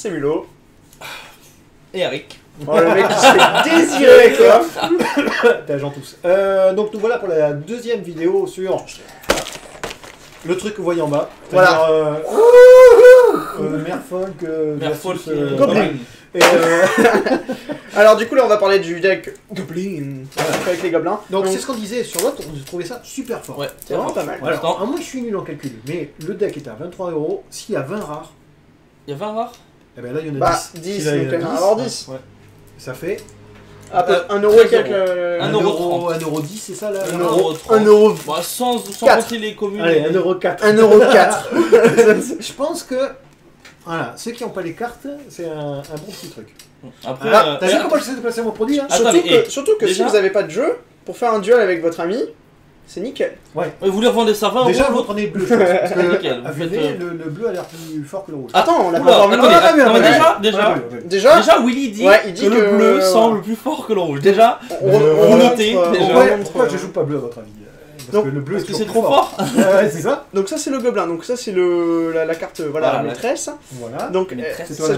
c'est Mulot. Et Eric. Oh, le mec qui se fait désirer, quoi. T'es agent tous. Donc nous voilà pour la deuxième vidéo sur le truc que vous voyez en bas. Voilà. Merfolk Merfolk versus, Goblin. Et, Alors du coup là on va parler du deck Goblin avec les gobelins. donc c'est ce qu'on disait sur l'autre, on trouvait ça super fort. Ouais, C'est vraiment pas mal. Voilà. Alors, moi je suis nul en calcul, mais le deck est à 23 €. S'il y a 20 rares, Il y a 20 rares. eh ben là il y en a Bah 10. 10, Si là, il y donc en a il y en a alors 10. Ouais. Ça fait Ah, 1 euro et quelques. 1 euro 30. 1,10 €, c'est ça là 1 1 euro. 1 euro. Bah, sans Quatre. compter les communes. Allez, 1,04 €. 1 euro 4. Je pense que voilà, ceux qui n'ont pas les cartes, c'est un bon petit truc. Après, Ah, T'as vu comment j'essaie de placer mon produit hein? Attends, Surtout que si déjà vous avez pas de jeu, pour faire un duel avec votre ami, c'est nickel. vous lui revendez ça 20 Déjà, euros. vous prenez le bleu, je pense. Parce que, Nickel, vous à faites, vue, le bleu a l'air plus fort que le rouge. Attends, on a Oula, pas encore vu le attendez, bleu. non, mais déjà, Déjà, Willy dit, Ouais, il dit que le que- bleu ouais. semble plus fort que le rouge. Déjà, on vous notez, montre, déjà. on Pourquoi, montre, pourquoi je joue pas bleu à votre avis? Parce Donc, que le bleu parce est que c'est toujours trop plus fort. Ouais, c'est ça. Donc ça c'est le gobelin, donc ça c'est la carte voilà, Voilà, maîtresse. Voilà. Donc Maîtresse, c'est toi la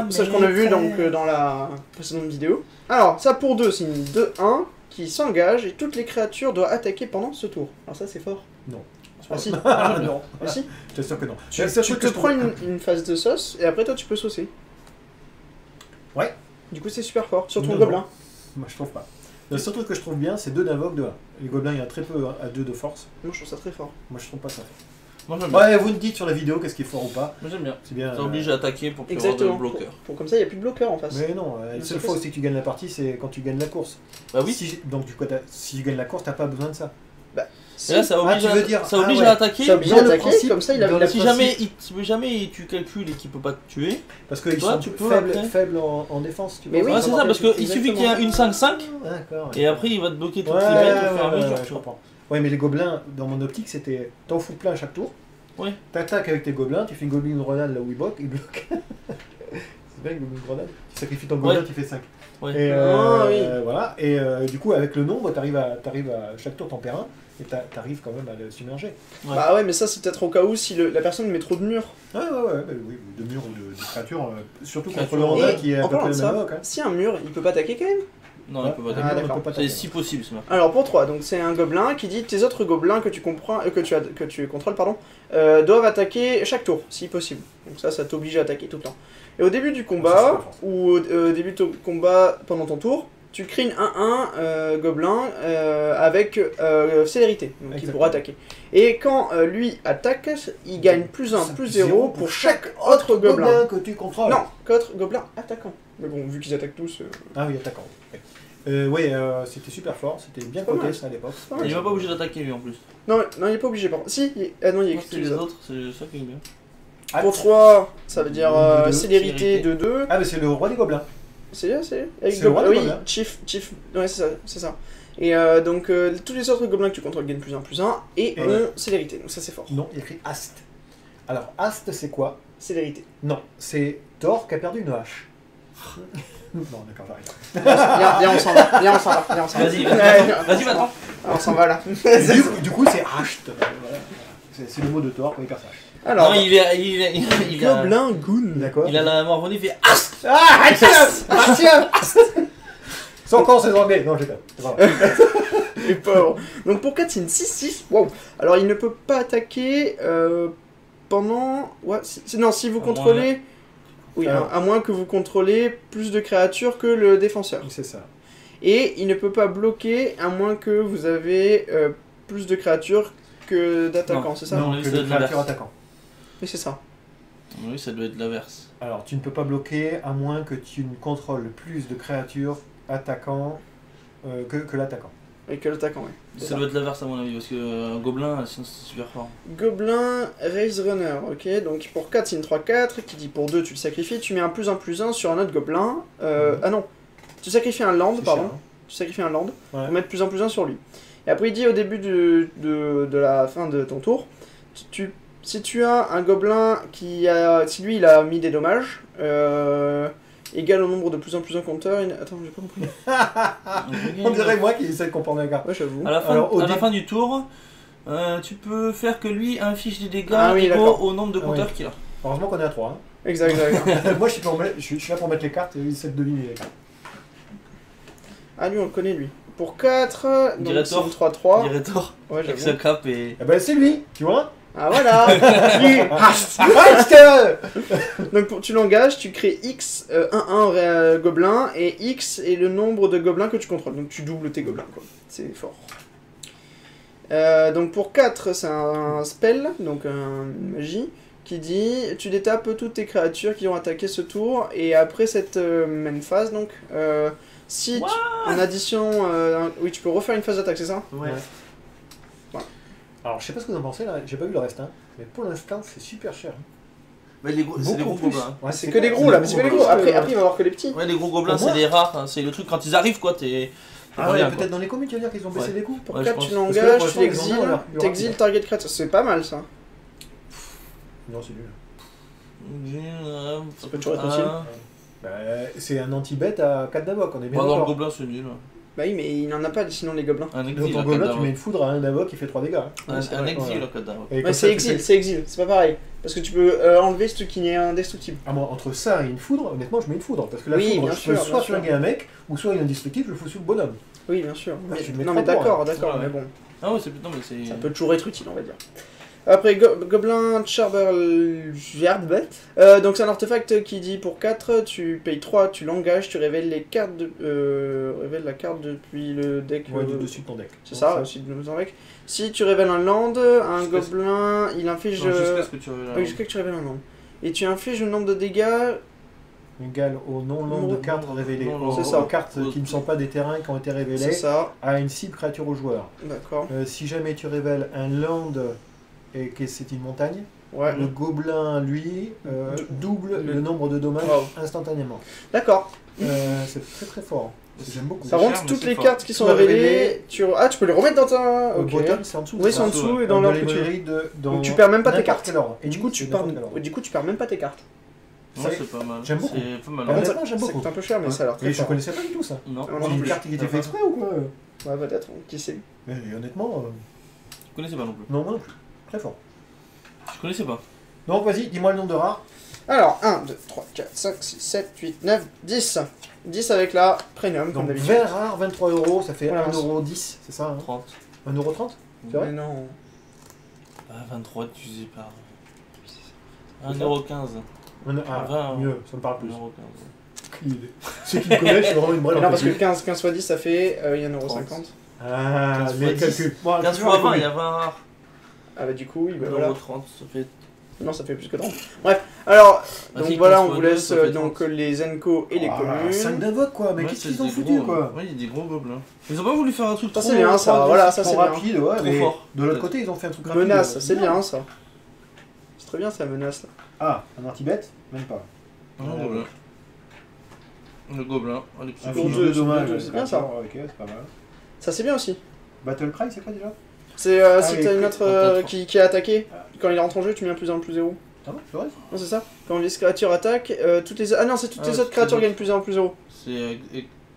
maîtresse. celle qu'on a vu donc dans la précédente vidéo. Alors ça pour 2 c'est une 2-1 qui s'engage et toutes les créatures doivent attaquer pendant ce tour. Alors ça c'est fort. Non. Ah si, Ah, non. ah si. Je t'assure que non. Tu, Le seul tu truc te que je prends trouve- une phase de sauce et après toi tu peux saucer. Ouais. Du coup c'est super fort, surtout Non, le gobelin. Moi je trouve pas. Le seul truc que je trouve bien, c'est 2 d'invoque, 2 1. Les gobelins, il y a très peu à 2 de force. Moi je trouve ça très fort. Moi je trouve pas ça. Moi j'aime bien. Ouais, vous me dites sur la vidéo qu'est-ce qui est fort ou pas. Moi j'aime bien. C'est bien. Ça oblige à attaquer pour plus avoir de Exactement. bloqueur. Comme ça il n'y a plus de bloqueur en face. Mais non, la Mais seule c'est fois ça. aussi que tu gagnes la partie, c'est quand tu gagnes la course. Bah oui. Donc du coup, si tu gagnes la course, t'as pas besoin de ça. Et là, ça oblige, tu veux dire- ça oblige ah ouais. à attaquer. Ça oblige Dans à le attaquer, principe- comme ça il a dans la le Si jamais tu calcules et qu'il peut pas te tuer. Parce qu'ils Toi, sont tu peux faibles, après. faibles en défense. Tu Mais vois, oui, Ouais, c'est ça, parce qu'il exactement. suffit qu'il y ait une 5-5 D'accord. et après il va te bloquer toutes Ouais, les ouais, bêtes au fur et à ouais, mesure. je comprends. Ouais, mais les gobelins, dans mon optique, c'était t'en fous plein à chaque tour. Ouais. T'attaques avec tes gobelins, tu fais une gobelin grenade là où il bloque. C'est bien une gobelin grenade. Tu sacrifies ton gobelin, Ouais. tu fais 5. Ouais. Et Ah, oui. voilà. Et du coup, avec le nombre, t'arrives à chaque tour t'en perds un et t'arrives quand même à le submerger. Ouais. Bah ouais mais ça c'est peut-être au cas où si la personne met trop de murs. Ouais, bah oui, de murs ou de créatures, surtout contre Créatures. le Honda Et qui est à en peu parlant près de le même ça, époque. Hein. si un mur il peut pas attaquer quand même. Non, il peut pas Ah, attaquer. d'accord. C'est si possible, ce mec. Alors pour 3, donc c'est un gobelin qui dit tes autres gobelins que tu comprends que tu contrôles doivent attaquer chaque tour si possible. Donc ça t'oblige à attaquer tout le temps. Et au début du Ça, combat c'est pas ou au début de ton combat pendant ton tour, tu crées une 1-1 gobelin avec célérité, donc il Exactement. pourra attaquer. Et quand lui attaque, il gagne plus 1, plus 0 pour chaque autre gobelin. que tu contrôles. Non, qu'autre gobelin attaquant. Mais bon, vu qu'ils attaquent tous... Ah oui, attaquant. Oui, c'était super fort, c'était bien Pas coté mal. ça à l'époque. pas mal. Il va pas obligé d'attaquer lui en plus. Non, non, il est pas obligé par contre. Si, ah non, il est Non, écrit c'est les les autres. autres, c'est ça qui est bien. Pour 3, ça veut dire De deux, célérité célérité. de 2. Ah, mais c'est le roi des gobelins. C'est avec C'est le roi des oui, gobelins. chief, ouais, c'est ça. Et donc, tous les autres gobelins que tu contrôles gagnent plus 1 et Et- ont célérité, donc ça c'est fort. Non, il y a écrit Ast. Alors, Ast, c'est quoi? Célérité. Non, c'est Thor qui a perdu une hache. Non, d'accord, j'arrête. Viens, on s'en va, viens, on s'en va, viens, on s'en va. Vas-y, Ouais, vas-y, maintenant. on s'en va là. Du coup, c'est Asht. Voilà. C'est le mot de Thor quand il perd sa hache. Alors, Non, il a gobelin goon. D'accord. il a la mort revenue, il fait ah. Ah, tiens C'est encore ces anglais. Non, j'ai pas. C'est pas vrai. Les pauvres. Donc pour 4, c'est une 6-6. Wow. Alors il ne peut pas attaquer pendant... Ouais, non, si vous À contrôlez... Oui, Alors. à moins que vous contrôlez plus de créatures que le défenseur. C'est ça. Et il ne peut pas bloquer à moins que vous avez plus de créatures que d'attaquants, Non. c'est ça? Non, oui, que c'est de de créatures l'inverse. attaquants. Oui, c'est ça. Oui, ça doit être l'inverse. Alors, tu ne peux pas bloquer à moins que tu ne contrôles plus de créatures attaquants que l'attaquant. Et que l'attaquant, oui. C'est Ça ça. doit être l'inverse à mon avis, parce que un gobelin, sinon c'est super fort. Gobelin Race Runner, ok. Donc pour 4, c'est une 3-4, qui dit pour 2, tu le sacrifies, tu mets un +1/+1 sur un autre gobelin. Ah non, tu sacrifies un land, C'est pardon. cher, hein. Tu sacrifies un land, Ouais. pour mettre +1/+1 sur lui. Et après, il dit au début de la fin de ton tour, si tu as un gobelin qui a. Si lui il a mis des dommages, égal au nombre de +1/+1 compteur. Attends, j'ai pas compris. On dirait moi qui essaie de comprendre la carte. Ouais, j'avoue. À la fin, Alors, au à la dé- fin du tour, tu peux faire que lui inflige des dégâts Ah oui, égaux d'accord. au nombre de Ah compteurs oui. qu'il a. Heureusement qu'on est à 3. Hein. Exact. Moi, je suis là pour mettre les cartes et il essaie de deviner les cartes. Ah, lui, on le connaît, lui. Pour 4, donc c'est Director. une 3-3. Director. Ouais, Avec j'avoue. sa cape et. Eh ben, c'est lui, tu vois. Ah, voilà. Lui. Donc, tu l'engages, tu crées X, 1 gobelin, et X est le nombre de gobelins que tu contrôles. Donc, tu doubles tes gobelins, quoi. C'est fort. Donc, pour 4, c'est un spell, donc une magie, qui dit tu détapes toutes tes créatures qui ont attaqué ce tour, et après cette même phase, donc, si tu, en addition, oui, tu peux refaire une phase d'attaque, c'est ça? Ouais. Alors, je sais pas ce que vous en pensez là, j'ai pas vu le reste, hein. Mais pour l'instant, c'est super cher. Mais c'est des gros plus. gobelins. Ouais, C'est que des gros là, mais c'est que des gros. Après, il va y avoir que les petits. Ouais, les gros gobelins, Pour moi- c'est des rares. Hein. C'est le truc quand ils arrivent, quoi. T'es. Ah ouais, rien, peut-être dans les comics, tu veux dire qu'ils ont baissé Ouais. des coups. Pour Ouais, 4, je tu pense. Parce que là, l'engages, pour tu l'instant, ils l'exiles, en ont, là. Il y aura t'exiles plus. target créature. C'est pas mal ça. Non, c'est nul. Ça peut toujours être utile. Bah, c'est un anti-bet à 4 d'avoc, on est bien Pendant le d'accord. gobelin, c'est nul. Bah oui, mais il n'en a pas sinon les gobelins. Un Dans exil, ton à gobelin, Kadavok. tu mets une foudre à un d'avoc qui fait 3 dégâts. Un c'est vrai, exil, ouais. à Kadavok. Et Ouais, comme c'est ça, tu exil, fais- c'est exil, c'est pas pareil. Parce que tu peux enlever ce truc qui est indestructible. Ah, moi, entre ça et une foudre, honnêtement, je mets une foudre. Parce que la Oui, foudre, bien je sûr, peux soit bien sûr. flinguer un mec, ou soit il est indestructible, je le fous sur le bonhomme. Oui, bien sûr. Ah, tu le mets Non, mais trois points, d'accord, Ouais. mais bon. Ah ouais, c'est. Non, mais c'est. Ça peut toujours être utile, on va dire. Après, Gobelin Charberjerd. Donc, c'est un artefact qui dit pour 4, tu payes 3, tu l'engages, tu révèles les cartes révèle la carte depuis le deck. Ouais, du dessus de ton deck. C'est ça, aussi de ton deck. Si tu révèles un land, un Jusqu'à- gobelin, il inflige. Non, jusqu'à ce que tu reviennes là. Oui, jusqu'à que tu révèles un land. Et tu infliges le nombre de dégâts. Égal au nombre de cartes révélées. Non, Aux c'est ça. cartes qui ne sont pas des terrains qui ont été C'est révélés ça, à une cible créature au joueur. d'accord. Si jamais tu révèles un land et que c'est une montagne, Ouais, le gobelin, lui, double le nombre de dommages Wow. instantanément. d'accord. C'est très très fort. J'aime beaucoup. Ça cher, rentre mais toutes c'est les fort. cartes qui sont Soit révélées. révélées. Tu peux les remettre dans ta. Au Ok. bottom, c'est en dessous. Oui, c'est en en dessous dessous, et dans de l'ordre que tu veux. librairie dans Donc tu perds même pas tes n'importe cartes. quel ordre. Et du coup, tu n'importe perds, quel ordre. du coup, tu perds même pas tes cartes. Ouais, c'est pas mal. J'aime beaucoup. C'est pas mal. Par hein. contre, ça- ça, j'aime c'est beaucoup. coûte un peu cher, mais ça a l'air très Et je fort. connaissais pas du tout ça. Non, Ah, non, C'est non une plus. carte qui était fait exprès ou quoi Ouais, peut-être, qui sait. Mais honnêtement, Je connaissais pas non plus. non, moi non plus. Très fort. Je connaissais pas. Donc vas-y, dis-moi le nombre de rares. Alors, 1, 2, 3, 4, 5, 6, 7, 8, 9, 10. 10 avec la premium, comme Donc d'habitude. 20 rares, 23 euros, ça fait Voilà. 1,10€, c'est ça hein 30. 1,30€. C'est vrai Mais non. Ah, 23 divisé par. C'est ça 1,15€. Ah, 20. mieux, ça me parle plus. 1,15€. Aucune idée. Ceux qui me connaissent, je suis vraiment une Mais brêle non, en parce que calcul. 15 fois 10, ça fait 1,50€. Ah, 15 les fois 10. calculs. Bon, 15 toujours fois un 20, il y peu a 20 rares. Ah bah du coup, oui, bah voilà. 1,30€, ça fait. Non, ça fait plus que 30. Bref, alors, Ah, donc si, voilà, 15 on fois vous deux, laisse ça fait donc 30. les Enco et les communes. 5 d'invoque quoi, mais Ouais, qu'est-ce c'est qu'ils ont des foutu gros, quoi Ouais, il y a des gros gobelins. Ils ont pas voulu faire un truc Ça, trop. c'est bien, ça, Trop voilà, ça trop c'est bien. rapide, ouais, Trop mais fort. de l'autre Peut-être. côté ils ont fait un truc rapide. Menace, c'est bien ça. C'est très bien ça, menace là. Ah, un anti-bet Même pas. Un gobelin. Le gobelin. Oh, les petits Un Pour fiche deux, de dommage. c'est bien ça. Ok, c'est pas mal. Ça c'est bien aussi. Battle Cry, c'est quoi déjà C'est si les t'as une clés. autre Attends. qui a attaqué, quand il rentre en jeu, tu mets un plus 1, plus 0. Ah bon, c'est vrai Non, c'est ça. Quand les créatures attaquent, toutes les. Ah non, c'est toutes Ah, les autres c'est créatures les gagnent plus 1, plus 0. C'est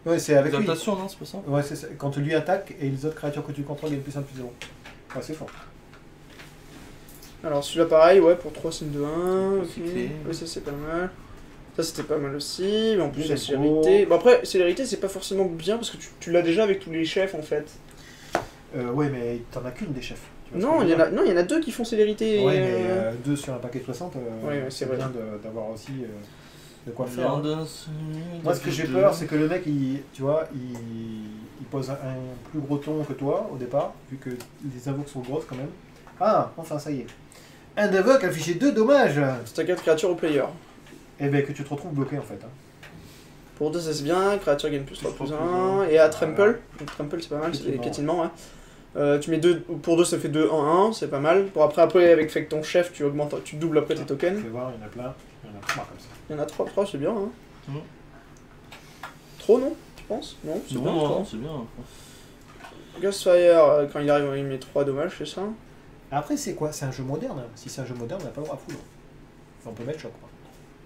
Ouais, c'est avec lui. exaltation, non, c'est pas ça? Ouais, c'est ça. Quand lui attaque et les autres créatures que tu contrôles gagnent plus 1, plus 0. Ouais, c'est fort. Alors celui-là pareil, ouais, pour 3 signes de 1. Ok. C'est clé. Oui, ça c'est pas mal. Ça c'était pas mal aussi, mais en plus Les la Enco. célérité. Bon après, célérité c'est pas forcément bien parce que tu l'as déjà avec tous les chefs en fait. Ouais, mais t'en as qu'une des chefs. Tu vois ce Non, que je il y veux en a, non, il y en a deux qui font célérité. dire Ouais, mais 2 sur un paquet de 60, Ouais, c'est vrai. bien d'avoir aussi de quoi faire. hein. Viande, Moi, ce que j'ai peur, c'est que le mec, tu vois, il pose un plus gros ton que toi au départ, vu que les invoques sont grosses quand même. Ah, enfin, ça y est. Un invoque affiché 2 dommages. C'est ta 4 créatures au player. Et ben que tu te retrouves bloqué en fait. hein. Pour 2 c'est bien, créature gagne plus 3, Plus plus 3, 1. Et à Trample, donc Trample c'est pas mal, c'est des Piétinement, piétinements. Ouais. Tu mets 2, pour 2 ça fait 2 en 1, c'est pas mal. Pour après avec fait ton chef, tu augmentes, tu doubles après tes Tu tokens. fais voir, il y en a plein. Il y en a 3 comme ça. Il y en a 3 c'est bien. Hein. Mhm. Trop non Tu penses Non, c'est Non, bien. non, trois. non, c'est bien. Ghostfire, quand il arrive, il met 3 dommages, c'est ça. Après, c'est quoi C'est un jeu moderne. hein. Si c'est un jeu moderne, on n'a pas le droit à foudre. Enfin, on peut mettre choc. Quoi.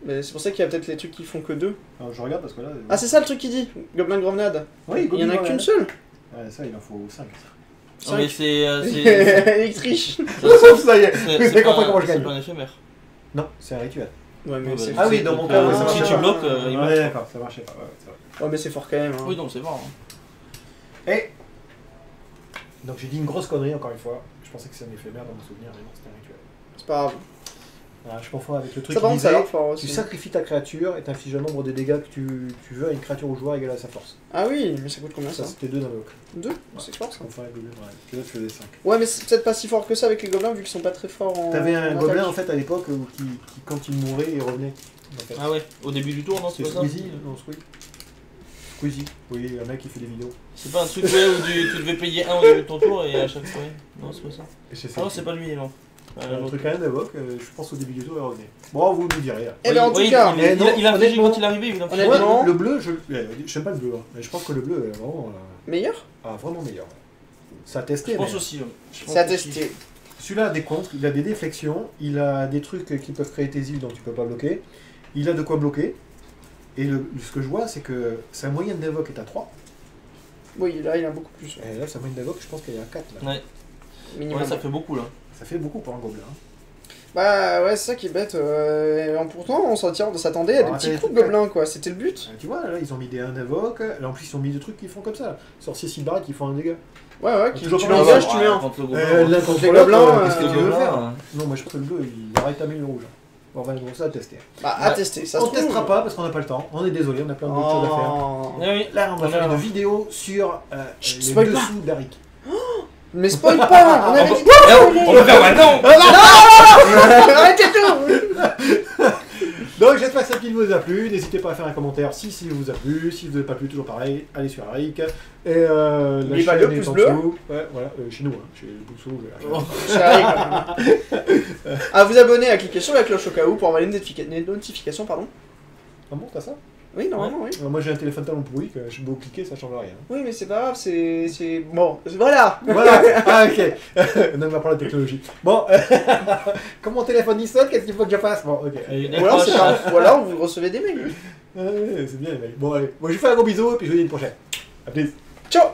Mais c'est pour ça qu'il y a peut-être les trucs qui font que 2. Alors, je regarde parce que là. Ah, c'est ça le truc qu'il dit Goblin Grenade. oui, Il y en a qu'une seule. Ouais, ça, il en faut 5. Non, mais c'est. Électriche. ça y est, c'est- vous c'est avez pas compris un- comment je C'est gagne. pas un éphémère. Non, c'est un rituel. Ouais, mais Ouais, c'est Ah oui, dans mon cas, ouais, ça si marchait tu pas. bloques, il marche. Ouais, d'accord, ça marchait pas. Ouais, c'est vrai. Ouais, mais c'est fort quand même. Hein. Oui, non, c'est fort. Hein. Et donc j'ai dit une grosse connerie encore une fois. Je pensais que c'était un éphémère dans mon souvenir, mais non, c'était un rituel. C'est pas grave. Voilà, je confonds avec le truc Ça, par qui contre, ça a disait l'air fort tu aussi. sacrifies ta créature et t'infliges un nombre de dégâts que tu veux à une créature ou joueur égal à sa force. Ah oui, mais ça coûte combien Ça, ça c'était 2 d'invoque. 2 C'est fort Je ça. confonds avec le 2, ouais. Que là, tu faisais 5. Ouais, mais c'est peut-être pas si fort que ça avec les gobelins vu qu'ils sont pas très forts en. T'avais un en gobelin attaque. en fait à l'époque qui, quand il mourait, il revenait. En fait. Ah ouais, au début du tour, non, c'est C'est pas ça Squeezie, non Squeezie. Squeezie, oui, un mec qui fait des vidéos. C'est pas un truc ouais, où tu devais payer 1 au début de ton tour et à chaque fois. Non, c'est pas ça. Et c'est Ah non, c'est pas lui, non. un truc quand même d'invoque, je pense au début du tour, il revenait. Bon, vous nous direz. Eh ben en tout Oui, cas, il non, a infligé honnêtement- quand il est arrivé, il a infligé. Honnêtement- Ouais, le bleu, j'aime pas le bleu, hein, mais je pense que le bleu est vraiment, meilleur vraiment meilleur. Ça a testé, Je pense mais aussi. Ouais. Je pense C'est à aussi. tester. celui-là a des contres, il a des déflexions, il a des trucs qui peuvent créer tes îles dont tu peux pas bloquer, il a de quoi bloquer, et ce que je vois, c'est que sa moyenne d'invoque est à 3, Oui, là il a beaucoup plus. et là, sa moyenne d'invoque, je pense qu'elle est à 4, là. Ouais. Minimum. Ouais, ça fait beaucoup là. Ça fait beaucoup pour un gobelin. Hein. Bah ouais, c'est ça qui est bête. Pourtant, on s'attendait à des Ah, petits t'as coups de des trucs, gobelins quoi, c'était le but. Tu vois, là, ils ont mis des 1 d'invoque, là, en plus, ils ont mis des trucs qui font comme ça. Sorcier Sylvaret qui font un dégât. Ouais, ouais, qui, Toujours tu pas l'engages, mal. tu mets un. Contre le L'un gobelin. contre les l'autre, gobelins, qu'est-ce que tu veux gobelins, faire ouais. Non, moi je pense que le bleu, il aurait établi le rouge. Bon, enfin, bon, ça à tester. Bah, à Ouais. tester, ça On se trouve. testera pas parce qu'on n'a pas le temps. On est désolé, on a plein d'autres choses à faire. Oh. Ah oui. Là, on va On faire a- une vidéo sur Chut, les spoil pas. dessous d'Arik. Mais spoil pas, on avait dit On va faire maintenant. arrêtez tout. Donc j'espère que cette vidéo vous a plu. N'hésitez pas à faire un commentaire si vous a plu. Si vous n'avez pas plu, toujours pareil, allez sur Arik. Et la N'oubliez pas chaîne le est pouce en bleu. dessous. Ouais, voilà, chez nous, hein, chez le pouce bleu. Oh. Ça arrive, quand même. À vous abonner, à cliquer sur la cloche au cas où pour avoir les notifications, pardon. Ah bon, t'as ça Oui, normalement, oui. Moi j'ai un téléphone tellement pourri que je peux cliquer, ça change rien. Oui, mais c'est pas grave, c'est. Bon, voilà. Voilà, ah ok. On va parler de technologie. Bon, comme mon téléphone il sonne, qu'est-ce qu'il faut que je fasse? Bon, ok. Allez. Ou alors, c'est pas... Ou alors vous recevez des mails. Ouais, c'est bien les mecs. Bon, allez. Bon, je vous fais un gros bisou et puis je vous dis à une prochaine. A plus. Ciao.